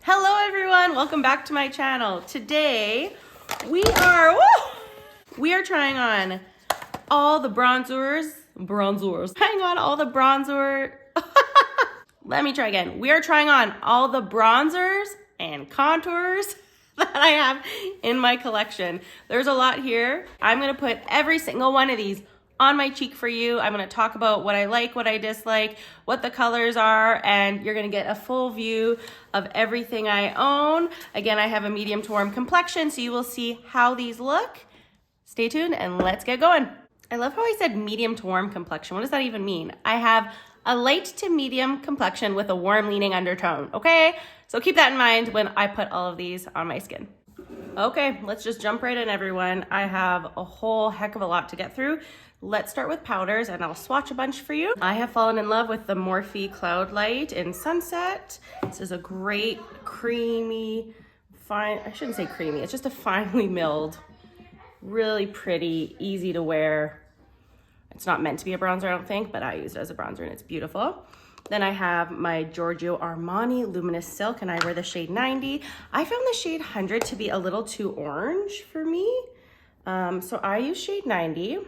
Hello everyone, welcome back to my channel. Today we are trying on all the bronzers. Trying on all the bronzer. Let me try again. We are trying on all the bronzers and contours that I have in my collection. There's a lot here. I'm gonna put every single one of these on my cheek for you. I'm gonna talk about what I like, what I dislike, what the colors are, and you're gonna get a full view of everything I own. Again, I have a medium to warm complexion, so you will see how these look. Stay tuned and let's get going. I love how I said medium to warm complexion. What does that even mean? I have a light to medium complexion with a warm leaning undertone, okay? So keep that in mind when I put all of these on my skin. Okay, let's just jump right in, everyone. I have a whole heck of a lot to get through. Let's start with powders and I'll swatch a bunch for you. I have fallen in love with the Morphe Cloudlight in Sunset. This is a great creamy, I shouldn't say creamy, it's just a finely milled, really pretty, easy to wear. It's not meant to be a bronzer, I don't think, but I use it as a bronzer and it's beautiful. Then I have my Giorgio Armani Luminous Silk and I wear the shade 90. I found the shade 100 to be a little too orange for me. So I use shade 90.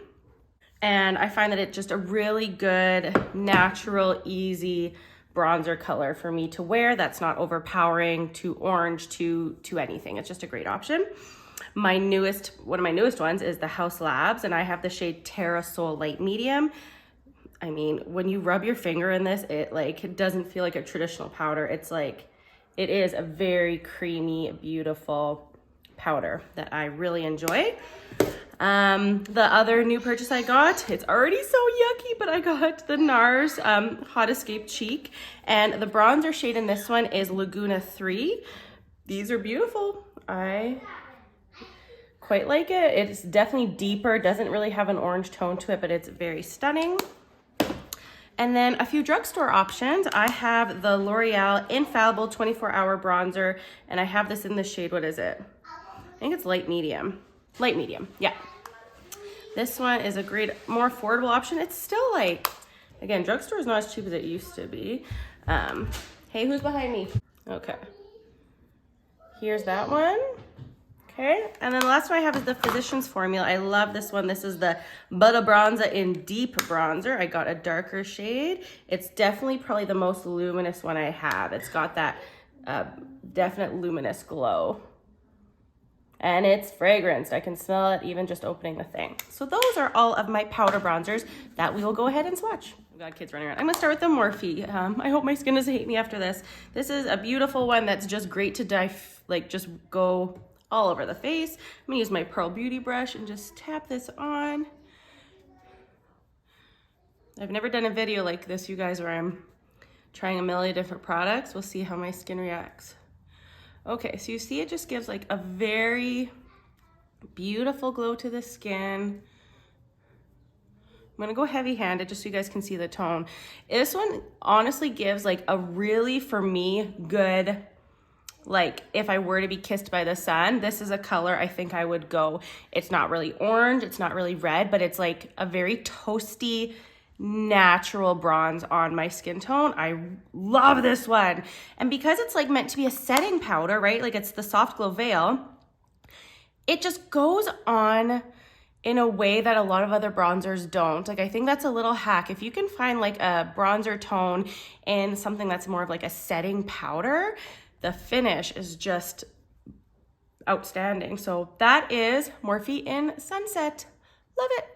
And I find that it's just a really good, natural, easy bronzer color for me to wear that's not overpowering, too orange, too anything. It's just a great option. One of my newest ones is the Haus Labs, and I have the shade Tera Soul Light Medium. I mean, when you rub your finger in this, it doesn't feel like a traditional powder. It is a very creamy, beautiful powder that I really enjoy. The other new purchase I got, it's already so yucky, but I got the Nars Hot Escape Cheek, and the bronzer shade in this one is Laguna 3. These are beautiful. I quite like it. It's definitely deeper, doesn't really have an orange tone to it, but it's very stunning. And then a few drugstore options. I have the L'Oreal Infallible 24-Hour Bronzer, and I have this in the shade, what is it? I think it's light medium. Light medium, yeah. This one is a great, more affordable option. It's still again, drugstore is not as cheap as it used to be. Hey, who's behind me? Okay. Here's that one. Okay, and then the last one I have is the Physicians Formula. I love this one. This is the Butter Bronzer in Deep Bronzer. I got a darker shade. It's definitely probably the most luminous one I have. It's got that definite luminous glow. And it's fragranced. I can smell it even just opening the thing. So those are all of my powder bronzers that we will go ahead and swatch. I've got kids running around. I'm gonna start with the Morphe. I hope my skin doesn't hate me after this. This is a beautiful one that's just great to just go all over the face. I'm gonna use my Pearl Beauty brush and just tap this on. I've never done a video like this, you guys, where I'm trying a million different products. We'll see how my skin reacts. Okay, so you see it just gives a very beautiful glow to the skin. I'm gonna go heavy-handed just so you guys can see the tone. This one honestly gives a really, for me, good, if I were to be kissed by the sun, this is a color I think I would go. It's not really orange, it's not really red, but it's a very toasty, natural bronze on my skin tone. I love this one. And because it's meant to be a setting powder, right? It's the Soft Glow Veil, it just goes on in a way that a lot of other bronzers don't. I think that's a little hack. If you can find a bronzer tone in something that's more of a setting powder, the finish is just outstanding. So that is Morphe in Sunset. Love it.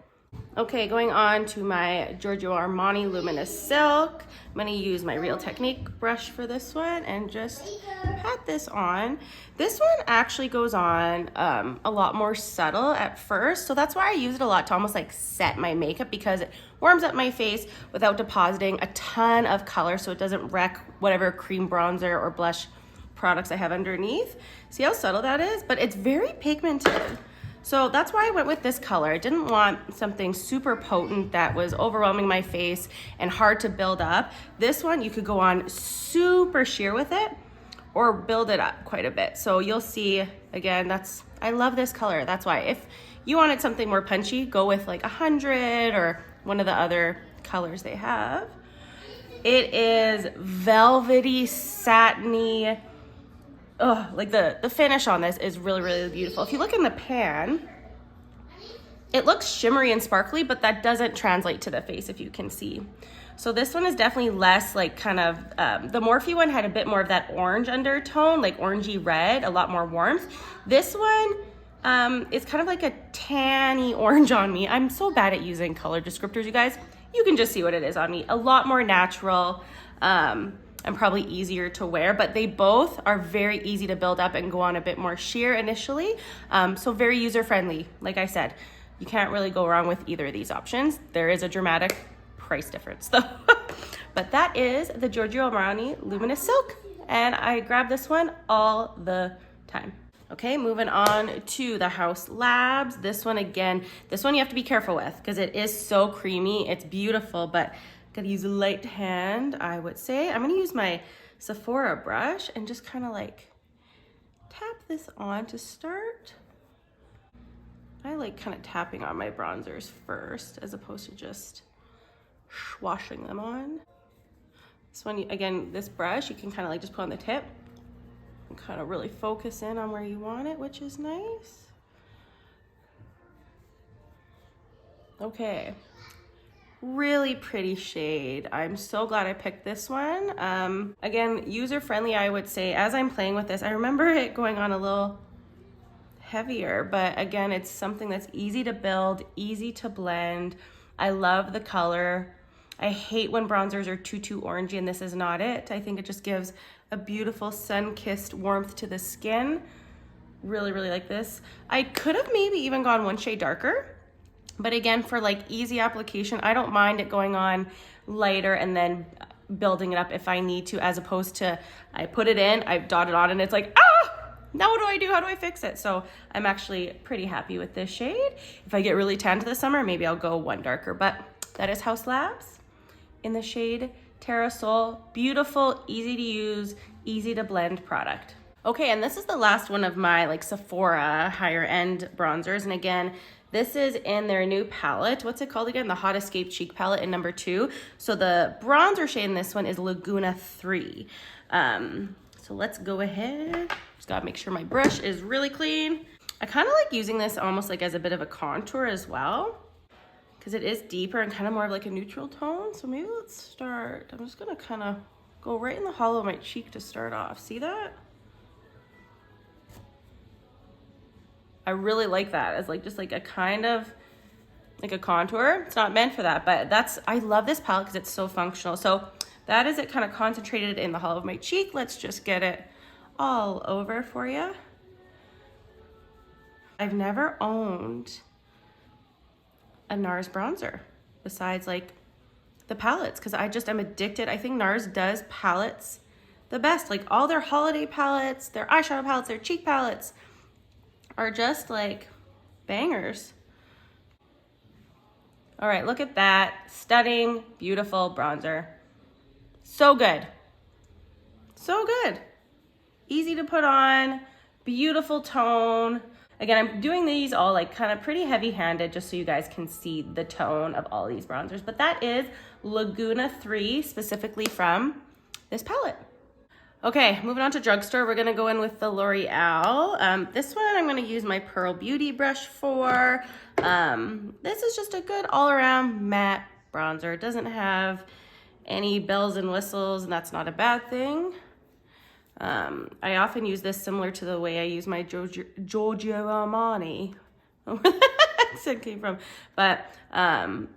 Okay, going on to my Giorgio Armani Luminous Silk. I'm gonna use my Real Technique brush for this one and just pat this on. This one actually goes on a lot more subtle at first, so that's why I use it a lot to almost set my makeup, because it warms up my face without depositing a ton of color, so it doesn't wreck whatever cream bronzer or blush products I have underneath. See how subtle that is? But it's very pigmented. So that's why I went with this color. I didn't want something super potent that was overwhelming my face and hard to build up. This one, you could go on super sheer with it or build it up quite a bit. So you'll see, again, I love this color. That's why if you wanted something more punchy, go with 100 or one of the other colors they have. It is velvety, satiny, like the finish on this is really, really beautiful. If you look in the pan, it looks shimmery and sparkly, but that doesn't translate to the face, if you can see. So this one is definitely less like kind of, the Morphe one had a bit more of that orange undertone, like orangey red, a lot more warmth. This one is kind of like a tanny orange on me. I'm so bad at using color descriptors, you guys. You can just see what it is on me. A lot more natural and probably easier to wear, but they both are very easy to build up and go on a bit more sheer initially. So very user-friendly, like I said. You can't really go wrong with either of these options. There is a dramatic price difference though. But that is the Giorgio Armani Luminous Silk. And I grab this one all the time. Okay, moving on to the Haus Labs. This one again, this one you have to be careful with because it is so creamy. It's beautiful, but gotta use a light hand, I would say. I'm gonna use my Sephora brush and just kind of like tap this on to start. I like kind of tapping on my bronzers first as opposed to just swashing them on. This one, again, this brush, you can kind of like just put on the tip and kind of really focus in on where you want it, which is nice. Okay, really pretty shade. I'm so glad I picked this one. Again, user-friendly, I would say. As I'm playing with this, I remember it going on a little heavier, but again, it's something that's easy to build, easy to blend. I love the color. I hate when bronzers are too orangey, and this is not it. I think it just gives a beautiful sun-kissed warmth to the skin. Really, really like this. I could have maybe even gone one shade darker, but again, for like easy application, I don't mind it going on lighter and then building it up if I need to, as opposed to I put it in, I've dotted on, and it's like, now what do I do? How do I fix it? So I'm actually pretty happy with this shade. If I get really tan to the summer, maybe I'll go one darker, but that is Haus Labs in the shade Tera Soul. Beautiful, easy to use, easy to blend product. Okay, and this is the last one of my like Sephora higher end bronzers. And again, this is in their new palette. What's it called again? The Hot Escape Cheek palette in number 2. So the bronzer shade in this one is Laguna 3. So let's go ahead. Just gotta make sure my brush is really clean. I kind of like using this almost like as a bit of a contour as well, because it is deeper and kind of more of like a neutral tone. So maybe let's start. I'm just gonna kind of go right in the hollow of my cheek to start off. See that? I really like that as like just like a kind of like a contour. It's not meant for that, but I love this palette because it's so functional. So that is it, kind of concentrated in the hollow of my cheek. Let's just get it all over for you. I've never owned a Nars bronzer besides like the palettes, because I'm addicted. I think Nars does palettes the best. Like all their holiday palettes, their eyeshadow palettes, their cheek palettes are just like bangers. All right, look at that. Stunning, beautiful bronzer. So good. So good. Easy to put on, beautiful tone. Again, I'm doing these all like kind of pretty heavy-handed just so you guys can see the tone of all these bronzers. But that is Laguna 3 specifically from this palette. Okay, moving on to drugstore, we're gonna go in with the L'Oreal. This one I'm gonna use my Pearl Beauty brush for. This is just a good all-around matte bronzer. It doesn't have any bells and whistles, and that's not a bad thing. I often use this similar to the way I use my Giorgio Armani. Where that accent came from. But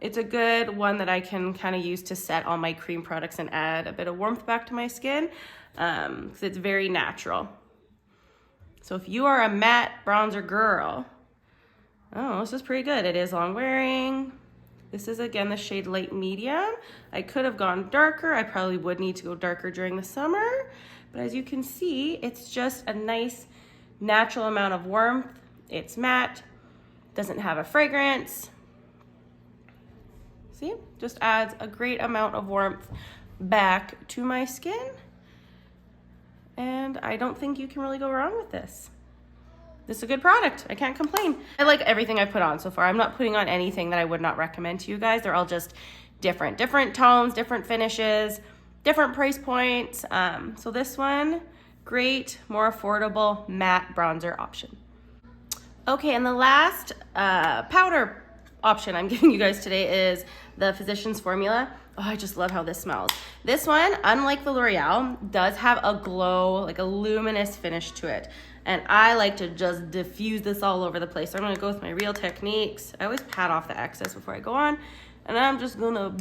it's a good one that I can kind of use to set all my cream products and add a bit of warmth back to my skin, because it's very natural. So if you are a matte bronzer girl, oh, this is pretty good. It is long wearing. This is again the shade light medium. I could have gone darker. I probably would need to go darker during the summer. But as you can see, it's just a nice natural amount of warmth. It's matte, doesn't have a fragrance. See, just adds a great amount of warmth back to my skin. And I don't think you can really go wrong with this. This is a good product. I can't complain. I like everything I've put on so far. I'm not putting on anything that I would not recommend to you guys. They're all just different tones, different finishes, different price points. So this one Great, more affordable matte bronzer option. Okay, and the last powder option I'm giving you guys today is the Physicians Formula. Oh, I just love how this smells. This one, unlike the L'Oreal, does have a glow, like a luminous finish to it. And I like to just diffuse this all over the place. So I'm gonna go with my Real Techniques. I always pat off the excess before I go on. And I'm just gonna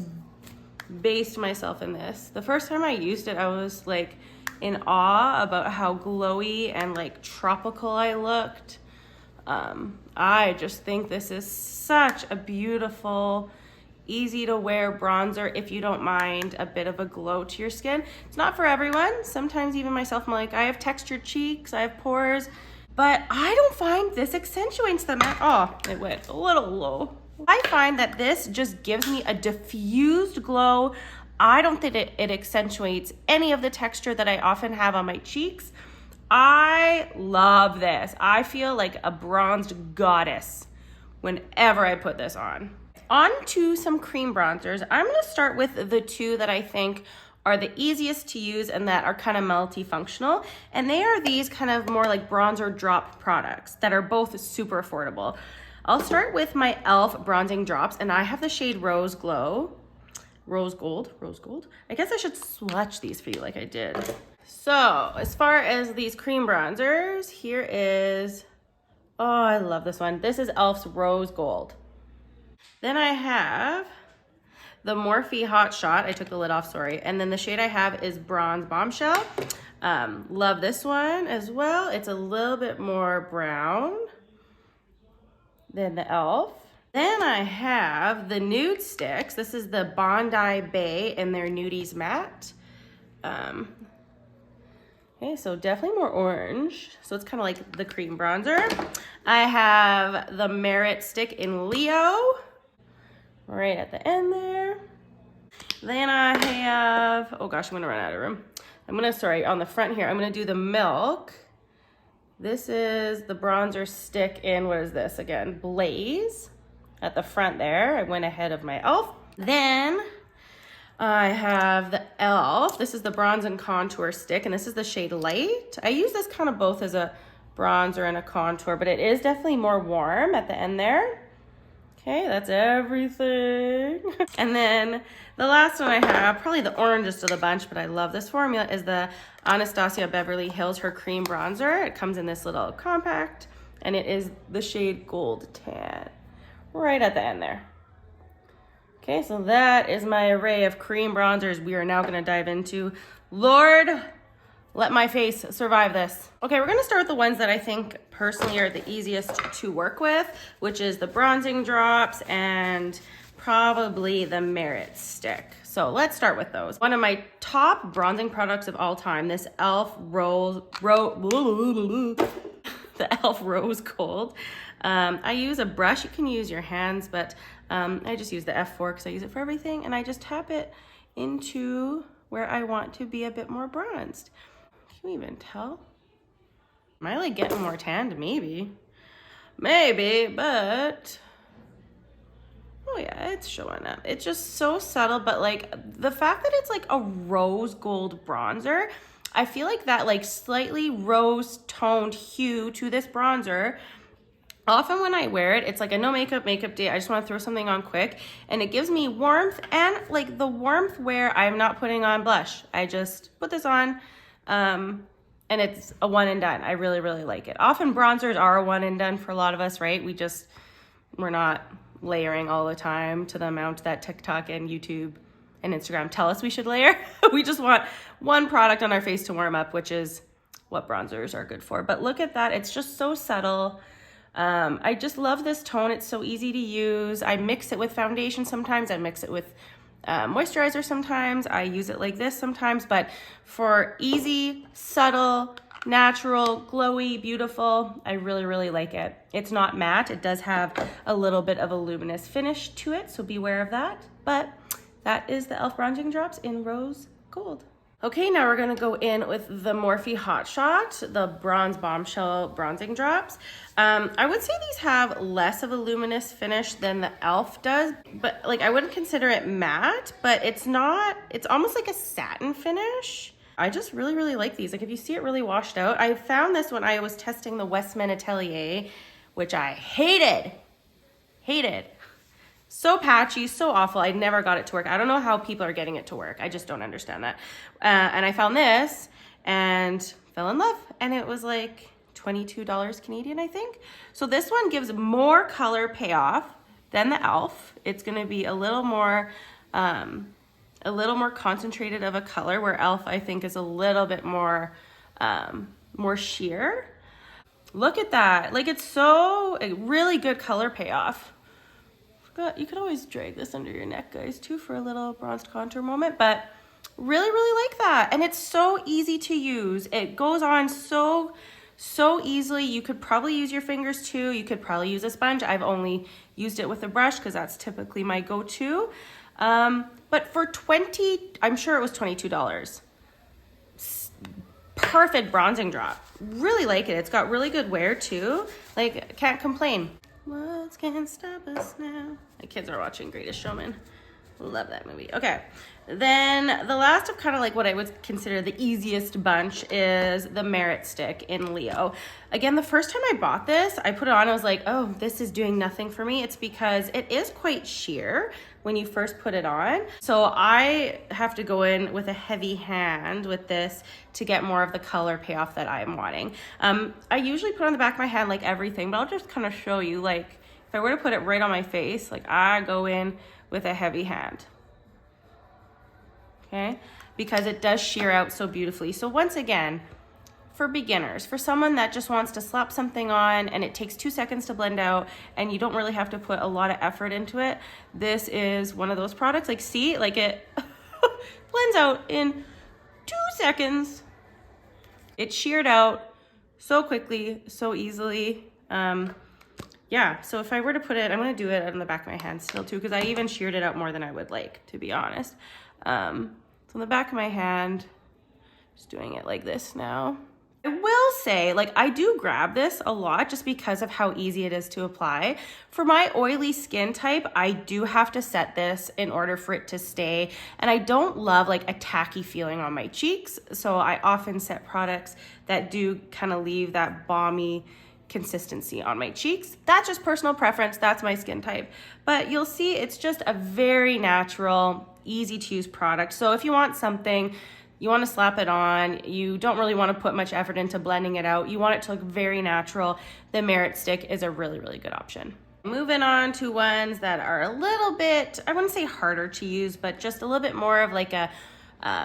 baste myself in this. The first time I used it, I was like in awe about how glowy and like tropical I looked. I just think this is such a beautiful, easy to wear bronzer if you don't mind a bit of a glow to your skin. It's not for everyone. Sometimes even myself, I'm like, I have textured cheeks, I have pores, but I don't find this accentuates them at all. It went a little low. I find that this just gives me a diffused glow. I don't think it accentuates any of the texture that I often have on my cheeks. I love this. I feel like a bronzed goddess whenever I put this on. On to some cream bronzers. I'm gonna start with the two that I think are the easiest to use and that are kind of multifunctional. And they are these kind of more like bronzer drop products that are both super affordable. I'll start with my e.l.f. bronzing drops, and I have the shade Rose Gold. I guess I should swatch these for you like I did. So as far as these cream bronzers, here is, oh, I love this one. This is e.l.f.'s Rose Gold. Then I have the Morphe Hot Shot. I took the lid off, sorry. And then the shade I have is Bronze Bombshell. Love this one as well. It's a little bit more brown than the e.l.f. Then I have the Nudestix. This is the Bondi Bay in their Nudies matte. Okay, so definitely more orange. So it's kind of like the cream bronzer. I have the Merit Stick in Leo, right at the end there. Then I have, oh gosh, I'm gonna run out of room. On the front here, I'm gonna do the Milk. This is the bronzer stick in, what is this again? Blaze at the front there. I went ahead of my e.l.f. Then I have the e.l.f. This is the bronze and contour stick, and this is the shade Light. I use this kind of both as a bronzer and a contour, but it is definitely more warm at the end there. Okay, that's everything. And then the last one I have, probably the orangest of the bunch, but I love this formula, is the Anastasia Beverly Hills, her cream bronzer. It comes in this little compact, and it is the shade Gold Tan, right at the end there. Okay, so that is my array of cream bronzers. We are now gonna dive into, Lord, let my face survive this. Okay, we're gonna start with the ones that I think personally are the easiest to work with, which is the bronzing drops and probably the Merit Stick. So let's start with those. One of my top bronzing products of all time, this e.l.f. the e.l.f. Rose Gold. I use a brush. You can use your hands, but I just use the F4 because I use it for everything, and I just tap it into where I want to be a bit more bronzed. Can you even tell? Am I like getting more tanned? Maybe, but oh yeah, it's showing up. It's just so subtle, but like the fact that it's like a rose gold bronzer, I feel like that like slightly rose toned hue to this bronzer. Often when I wear it, it's like a no makeup day. I just want to throw something on quick, and it gives me warmth, and like the warmth where I'm not putting on blush. I just put this on, and it's a one and done. I really, really like it. Often bronzers are a one and done for a lot of us, right? We're not layering all the time to the amount that TikTok and YouTube and Instagram tell us we should layer. We just want one product on our face to warm up, which is what bronzers are good for. But look at that. It's just so subtle. I just love this tone. It's so easy to use. I mix it with foundation sometimes. I mix it with moisturizer sometimes. I use it like this sometimes. But for easy, subtle, natural, glowy, beautiful, I really, really like it. It's not matte. It does have a little bit of a luminous finish to it, so beware of that. But that is the e.l.f. bronzing drops in Rose Gold. Okay, now we're gonna go in with the Morphe Hot Shot, the Bronze Bombshell bronzing drops. I would say these have less of a luminous finish than the e.l.f. does, but like I wouldn't consider it matte, but it's not, it's almost like a satin finish. I just really, really like these. Like if you see it really washed out, I found this when I was testing the Westman Atelier, which I hated. So patchy, so awful. I never got it to work. I don't know how people are getting it to work. I just don't understand that. And I found this and fell in love. And it was like $22 Canadian, I think. So this one gives more color payoff than the e.l.f. It's gonna be a little more concentrated of a color, where e.l.f. I think is a little bit more, more sheer. Look at that. Like it's so, a really good color payoff. You could always drag this under your neck, guys, too, for a little bronzed contour moment, but really, really like that. And it's so easy to use. It goes on so easily. You could probably use your fingers too. You could probably use a sponge. I've only used it with a brush because that's typically my go-to. But for I'm sure it was $22. Perfect bronzing drop. Really like it. It's got really good wear too. Like, can't complain. What can stop us now? My kids are watching Greatest Showman. Love that movie. Okay, then the last of kind of like what I would consider the easiest bunch is the Merit Stick in Leo. Again, the first time I bought this, I put it on, I was like, oh, this is doing nothing for me. It's because it is quite sheer when you first put it on. So I have to go in with a heavy hand with this to get more of the color payoff that I'm wanting. I usually put on the back of my hand like everything, but I'll just kind of show you, like if I were to put it right on my face, like I go in with a heavy hand, okay? Because it does sheer out so beautifully. So once again, for beginners, for someone that just wants to slap something on and it takes 2 seconds to blend out and you don't really have to put a lot of effort into it, this is one of those products. Like, see, like it blends out in 2 seconds. It sheared out so quickly, so easily. Yeah, so if I were to put it, I'm gonna do it on the back of my hand still too, because I even sheared it out more than I would like, to be honest. So on the back of my hand, just doing it like this now. I will say, like, I do grab this a lot just because of how easy it is to apply. For my oily skin type, I do have to set this in order for it to stay. And I don't love like a tacky feeling on my cheeks. So I often set products that do kind of leave that balmy consistency on my cheeks. That's just personal preference. That's my skin type. But you'll see it's just a very natural, easy to use product. So if you want something, you want to slap it on, you don't really want to put much effort into blending it out, you want it to look very natural, the Merit Stick is a really, really good option. Moving on to ones that are a little bit, I wouldn't say harder to use, but just a little bit more of like a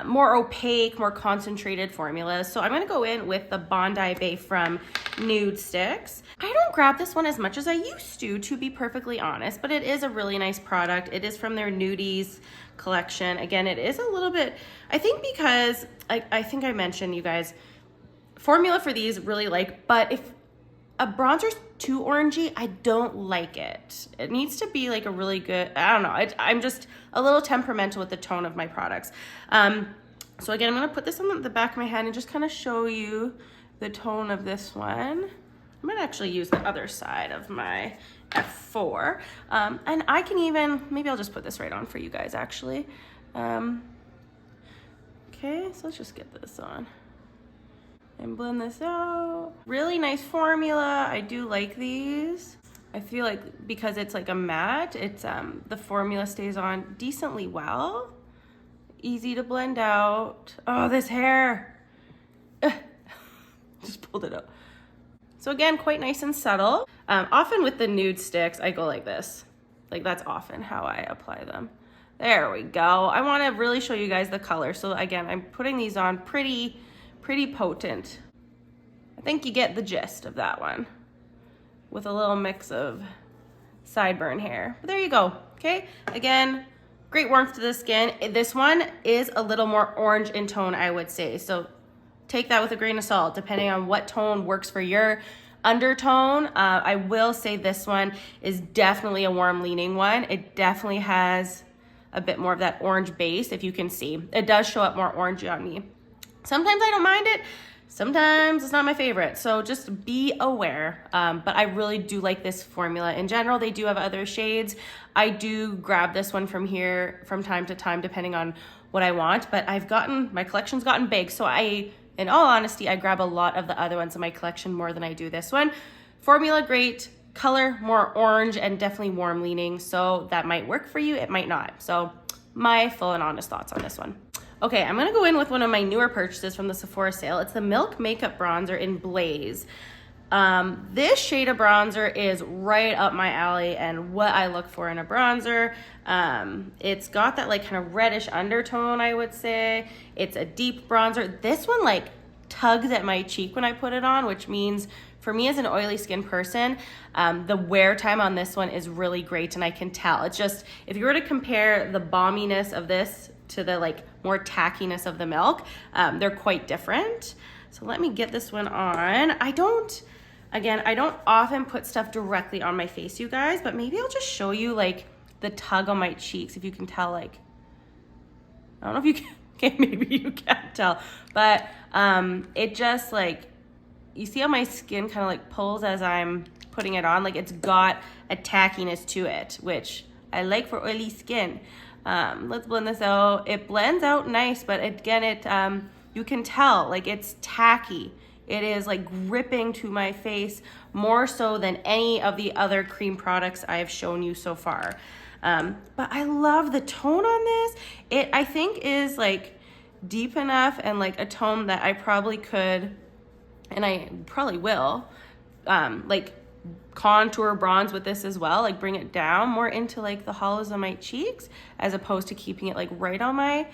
more opaque, more concentrated formulas. So I'm going to go in with the Bondi Bay from Nudestix. I don't grab this one as much as I used to be perfectly honest, but it is a really nice product. It is from their Nudies collection. Again, it is a little bit, I think because, I think I mentioned, you guys, formula for these really like, but if a bronzer's too orangey, I don't like it. It needs to be like a really good, I don't know, I'm just a little temperamental with the tone of my products. So again, I'm gonna put this on the back of my hand and just kind of show you the tone of this one. I'm gonna actually use the other side of my F4. And I can even, maybe I'll just put this right on for you guys actually. Okay, so let's just get this on and blend this out. Really nice formula. I do like these. I feel like because it's like a matte, it's the formula stays on decently well. Easy to blend out. Oh, this hair. Just pulled it up. So again, quite nice and subtle. Often with the Nudestix, I go like this. Like that's often how I apply them. There we go. I want to really show you guys the color. So again, I'm putting these on pretty potent. I think you get the gist of that one with a little mix of sideburn hair. But there you go, okay? Again, great warmth to the skin. This one is a little more orange in tone, I would say. So take that with a grain of salt, depending on what tone works for your undertone. I will say this one is definitely a warm leaning one. It definitely has a bit more of that orange base, if you can see. It does show up more orangey on me. Sometimes I don't mind it. Sometimes it's not my favorite, so just be aware. But I really do like this formula. In general, they do have other shades. I do grab this one from here from time to time, depending on what I want, but my collection's gotten big, so in all honesty, I grab a lot of the other ones in my collection more than I do this one. Formula, great. Color, more orange and definitely warm leaning, so that might work for you, it might not. So my full and honest thoughts on this one. Okay, I'm gonna go in with one of my newer purchases from the Sephora sale. It's the Milk Makeup Bronzer in Blaze. This shade of bronzer is right up my alley and what I look for in a bronzer. It's got that like kind of reddish undertone, I would say. It's a deep bronzer. This one like tugs at my cheek when I put it on, which means for me as an oily skin person, the wear time on this one is really great, and I can tell. It's just, if you were to compare the balminess of this to the like more tackiness of the Milk, they're quite different. So let me get this one on. I don't often put stuff directly on my face, you guys, but maybe I'll just show you like the tug on my cheeks, if you can tell. Like, I don't know if you can, okay, maybe you can't tell, but it just like, you see how my skin kind of like pulls as I'm putting it on? Like, it's got a tackiness to it, which I like for oily skin. Let's blend this out. It blends out nice, but again, you can tell like it's tacky. It is like gripping to my face more so than any of the other cream products I have shown you so far. But I love the tone on this. It, I think, is like deep enough and like a tone that I probably could, and I probably will, like contour bronze with this as well, like bring it down more into like the hollows of my cheeks as opposed to keeping it like right on my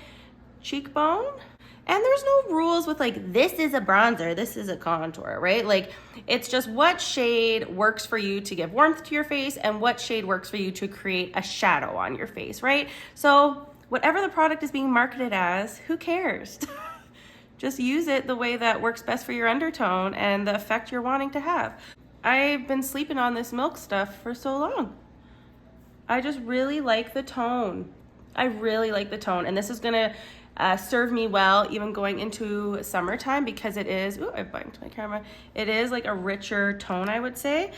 cheekbone. And there's no rules with like, this is a bronzer, this is a contour, right? Like, it's just what shade works for you to give warmth to your face and what shade works for you to create a shadow on your face, right? So whatever the product is being marketed as, who cares? Just use it the way that works best for your undertone and the effect you're wanting to have. I've been sleeping on this Milk stuff for so long. I just really like the tone. I really like the tone, and this is gonna serve me well even going into summertime because it is, ooh, I bumped my camera. It is like a richer tone, I would say.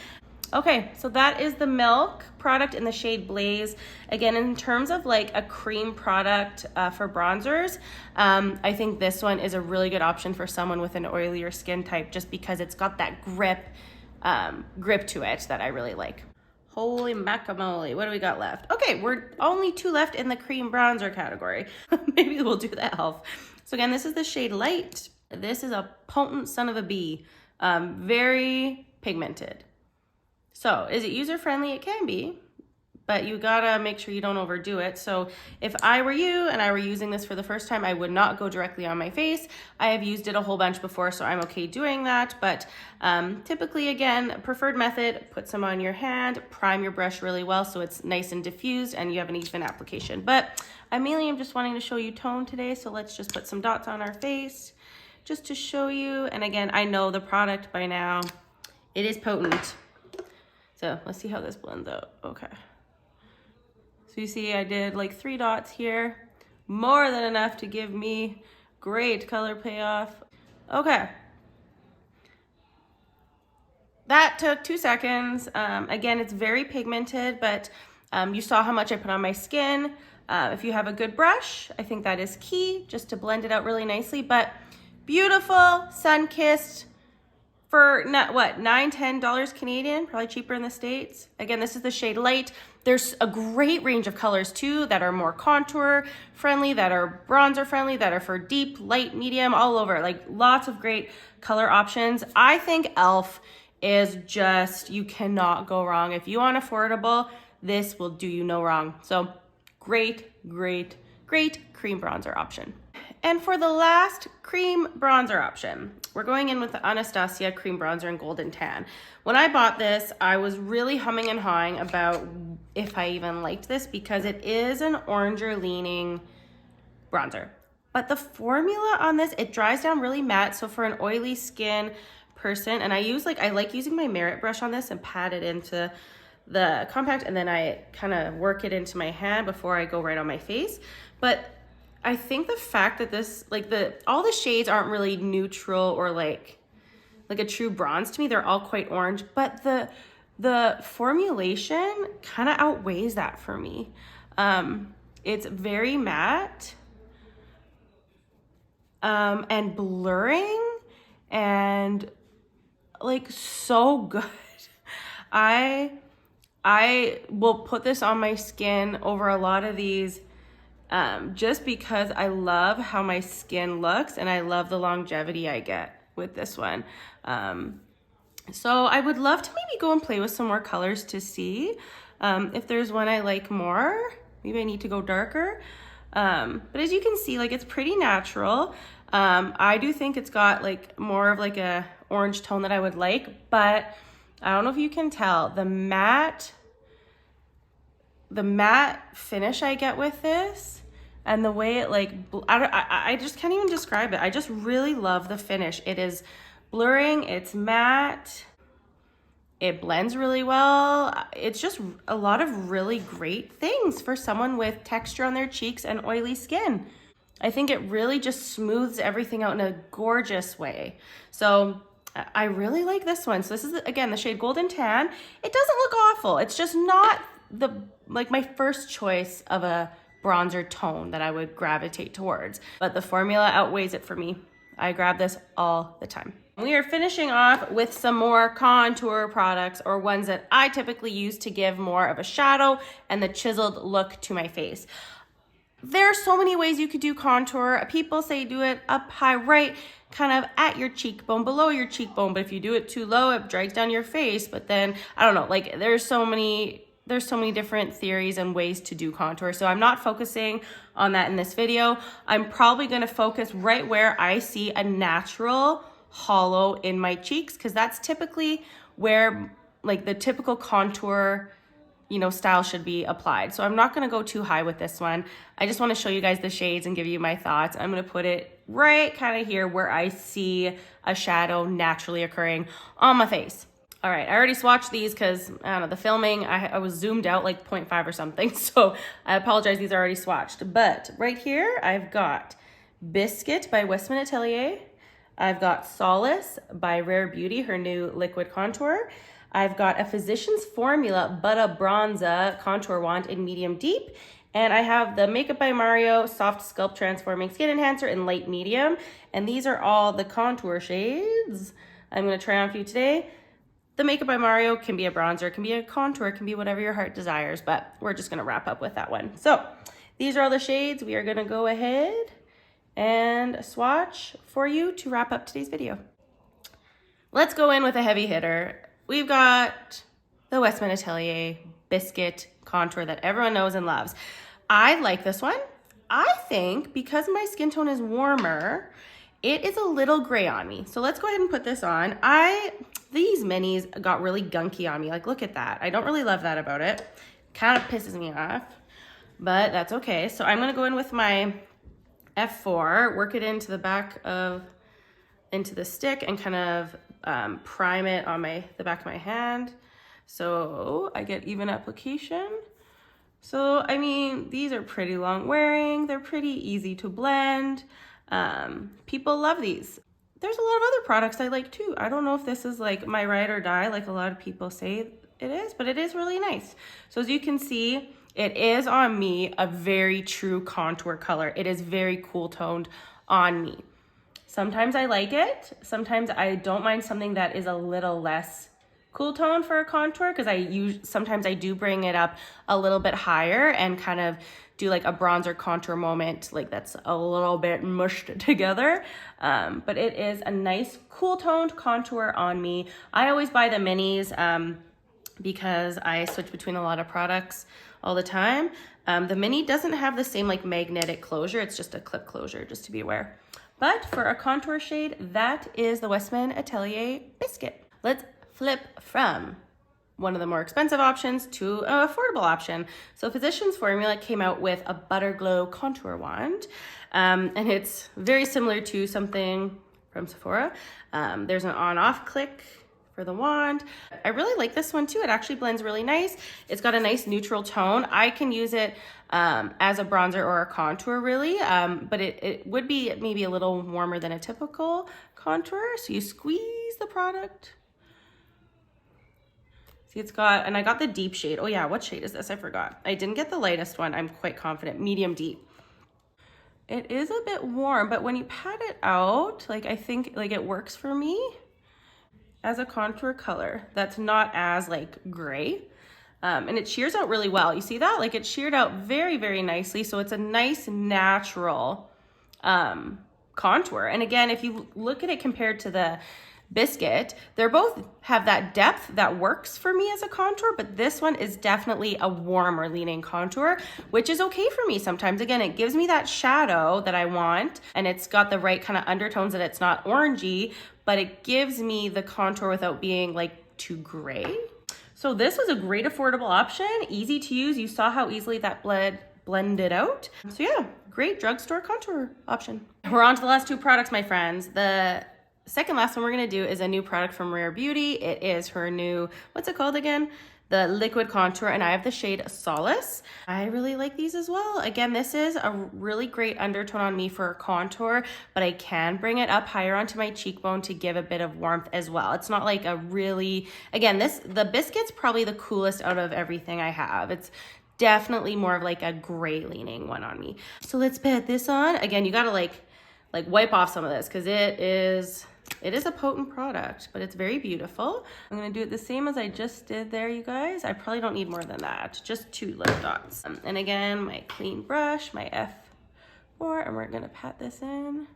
Okay, so that is the Milk product in the shade Blaze. Again, in terms of like a cream product for bronzers, I think this one is a really good option for someone with an oilier skin type just because it's got that grip to it that I really like. Holy macamole, what do we got left? Okay, we're only 2 left in the cream bronzer category. Maybe we'll do the e.l.f. So again, this is the shade Light. This is a potent son of a bee, very pigmented. So is it user-friendly? It can be, but you gotta make sure you don't overdo it. So if I were you and I were using this for the first time, I would not go directly on my face. I have used it a whole bunch before, so I'm okay doing that. But typically, again, preferred method, put some on your hand, prime your brush really well so it's nice and diffused and you have an even application. But I mainly am just wanting to show you tone today, so let's just put some dots on our face just to show you. And again, I know the product by now. It is potent. So let's see how this blends out. Okay. So you see I did like 3 dots here, more than enough to give me great color payoff. Okay. That took 2 seconds. Again, it's very pigmented, but you saw how much I put on my skin. If you have a good brush, I think that is key, just to blend it out really nicely. But beautiful, sun-kissed, for not what, $9-10 Canadian, probably cheaper in the States. Again, this is the shade Light. There's a great range of colors too that are more contour friendly, that are bronzer friendly, that are for deep, light, medium, all over. Like lots of great color options. I think e.l.f. is just, you cannot go wrong. If you want affordable, this will do you no wrong. So great, great, great cream bronzer option. And for the last cream bronzer option, we're going in with the Anastasia cream bronzer in Golden Tan. When I bought this, I was really humming and hawing about if I even liked this because it is an oranger leaning bronzer. But the formula on this, it dries down really matte. So for an oily skin person, and I like using my Merit brush on this and pat it into the compact, and then I kind of work it into my hand before I go right on my face. But I think the fact that this, like all the shades aren't really neutral or like a true bronze to me. They're all quite orange, but the formulation kind of outweighs that for me. It's very matte and blurring and like so good. I will put this on my skin over a lot of these just because I love how my skin looks and I love the longevity I get with this one. So I would love to maybe go and play with some more colors to see if there's one I like more. Maybe I need to go darker. But as you can see, like it's pretty natural. I do think it's got like more of like a orange tone that I would like, but I don't know if you can tell the matte finish I get with this and the way it like, I just can't even describe it. I just really love the finish. It is blurring, it's matte, it blends really well. It's just a lot of really great things for someone with texture on their cheeks and oily skin. I think it really just smooths everything out in a gorgeous way. So I really like this one. So this is, again, the shade Golden Tan. It doesn't look awful. It's just not like my first choice of a bronzer tone that I would gravitate towards. But the formula outweighs it for me. I grab this all the time. We are finishing off with some more contour products, or ones that I typically use to give more of a shadow and the chiseled look to my face. There are so many ways you could do contour. People say do it up high, right, kind of at your cheekbone, below your cheekbone. But if you do it too low, it drags down your face. But then, I don't know, like there's so many different theories and ways to do contour. So I'm not focusing on that in this video. I'm probably gonna focus right where I see a natural hollow in my cheeks, because that's typically where like the typical contour, you know, style should be applied. So I'm not gonna go too high with this one. I just wanna show you guys the shades and give you my thoughts. I'm gonna put it right kind of here where I see a shadow naturally occurring on my face. All right, I already swatched these because, I don't know, the filming, I was zoomed out like 0.5 or something. So I apologize, these are already swatched. But right here, I've got Biscuit by Westman Atelier. I've got Solace by Rare Beauty, her new liquid contour. I've got a Physicians Formula Butter Bronzer Contour Wand in medium deep. And I have the Makeup by Mario Soft Sculpt Transforming Skin Enhancer in light medium. And these are all the contour shades I'm gonna try on for you today. The Makeup by Mario can be a bronzer, it can be a contour, it can be whatever your heart desires, but we're just gonna wrap up with that one. So these are all the shades. We are gonna go ahead and swatch for you to wrap up today's video. Let's go in with a heavy hitter. We've got the Westman Atelier Biscuit Contour that everyone knows and loves. I like this one. I think because my skin tone is warmer, it is a little gray on me. So let's go ahead and put this on. These minis got really gunky on me. Like, look at that. I don't really love that about it. Kind of pisses me off, but that's okay. So I'm gonna go in with my F4, work it into the back of, into the stick, and kind of prime it on the back of my hand so I get even application. So, I mean, these are pretty long wearing. They're pretty easy to blend. People love these. There's a lot of other products I like too. I don't know if this is like my ride or die like a lot of people say it is, but it is really nice. So as you can see, it is on me a very true contour color. It is very cool toned on me. Sometimes I like it. Sometimes I don't mind something that is a little less cool tone for a contour, because sometimes I do bring it up a little bit higher and kind of do like a bronzer contour moment, like that's a little bit mushed together. But it is a nice cool toned contour on me. I always buy the minis because I switch between a lot of products all the time. The mini doesn't have the same like magnetic closure. It's just a clip closure, just to be aware. But for a contour shade, that is the Westman Atelier Biscuit. Let's flip from one of the more expensive options to an affordable option. So Physicians Formula came out with a Butter Glow Contour Wand, and it's very similar to something from Sephora. There's an on-off click for the wand. I really like this one too. It actually blends really nice. It's got a nice neutral tone. I can use it as a bronzer or a contour really, but it would be maybe a little warmer than a typical contour. So you squeeze the product. See, it's got, and I got the deep shade. Oh yeah, what shade is this? I forgot. I didn't get the lightest one. I'm quite confident. Medium deep. It is a bit warm, but when you pat it out, like I think like it works for me as a contour color that's not as like gray. And it shears out really well. You see that? Like it sheared out very, very nicely. So it's a nice natural contour. And again, if you look at it compared to the Biscuit, they're both have that depth that works for me as a contour, but this one is definitely a warmer leaning contour, which is okay for me sometimes. Again, it gives me that shadow that I want, and it's got the right kind of undertones that it's not orangey, but it gives me the contour without being like too gray. So this was a great affordable option, easy to use. You saw how easily that blended out. So yeah, great drugstore contour option. We're on to the last two products, my friends. The second last one we're gonna do is a new product from Rare Beauty. It is her new, what's it called again? The liquid contour, and I have the shade Solace. I really like these as well. Again, this is a really great undertone on me for a contour, but I can bring it up higher onto my cheekbone to give a bit of warmth as well. It's not like a really, again, the Biscuit's probably the coolest out of everything I have. It's definitely more of like a gray leaning one on me. So let's pat this on. Again, you gotta like wipe off some of this because it is a potent product, but it's very beautiful. I'm gonna do it the same as I just did there, you guys. I probably don't need more than that, just 2 lip dots. And again, my clean brush, my F4, and we're gonna pat this in.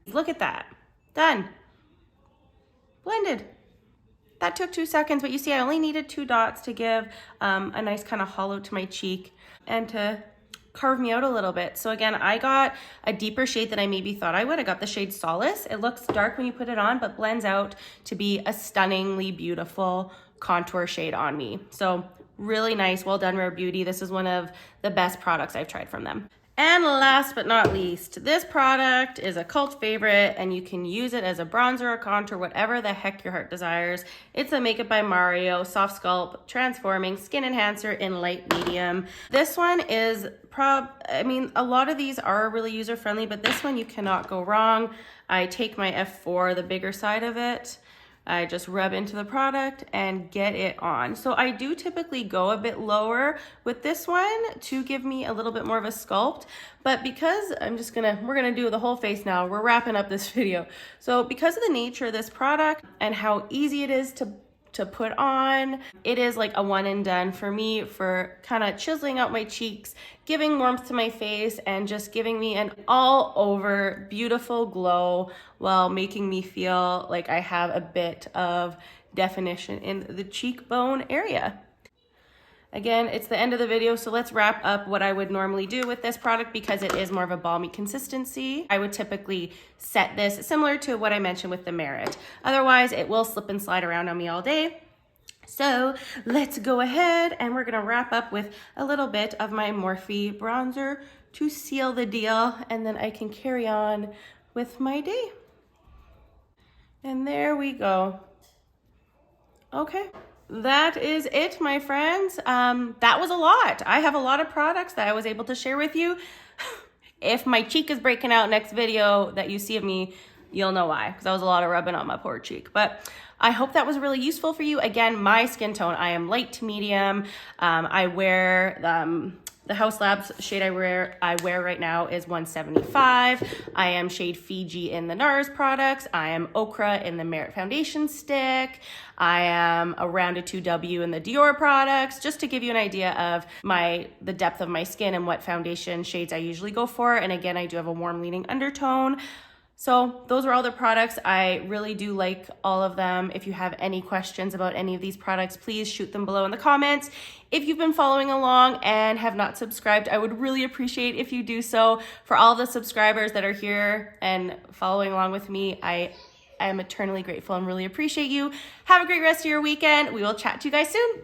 Look at that, done. Blended. That took 2 seconds, but you see I only needed 2 dots to give a nice kind of hollow to my cheek and to carve me out a little bit. So again, I got a deeper shade than I maybe thought I would. I got the shade Solace. It looks dark when you put it on, but blends out to be a stunningly beautiful contour shade on me. So really nice, well done, Rare Beauty. This is one of the best products I've tried from them. And last but not least, this product is a cult favorite, and you can use it as a bronzer or contour, whatever the heck your heart desires. It's a Makeup by Mario Soft Sculpt Transforming Skin Enhancer in light medium. This one is I mean, a lot of these are really user-friendly, but this one you cannot go wrong. I take my F4, the bigger side of it. I just rub into the product and get it on. So I do typically go a bit lower with this one to give me a little bit more of a sculpt, but because we're gonna do the whole face now, we're wrapping up this video. So because of the nature of this product and how easy it is to put on, it is like a one and done for me for kind of chiseling out my cheeks, giving warmth to my face, and just giving me an all over beautiful glow while making me feel like I have a bit of definition in the cheekbone area. Again, it's the end of the video, so let's wrap up what I would normally do with this product because it is more of a balmy consistency. I would typically set this similar to what I mentioned with the Merit. Otherwise, it will slip and slide around on me all day. So let's go ahead and we're gonna wrap up with a little bit of my Morphe bronzer to seal the deal, and then I can carry on with my day. And there we go. Okay. That is it, my friends. That was a lot. I have a lot of products that I was able to share with you. If my cheek is breaking out next video that you see of me, you'll know why, because that was a lot of rubbing on my poor cheek. But I hope that was really useful for you. Again, my skin tone, I am light to medium. I wear the Haus Labs shade I wear right now is 175. I am shade Fiji in the Nars products. I am Ochre in the Merit Foundation Stick. I am around a 2W in the Dior products, just to give you an idea of the depth of my skin and what foundation shades I usually go for. And again, I do have a warm leaning undertone. So those are all the products. I really do like all of them. If you have any questions about any of these products, please shoot them below in the comments. If you've been following along and have not subscribed, I would really appreciate if you do so. For all the subscribers that are here and following along with me, I am eternally grateful and really appreciate you. Have a great rest of your weekend. We will chat to you guys soon.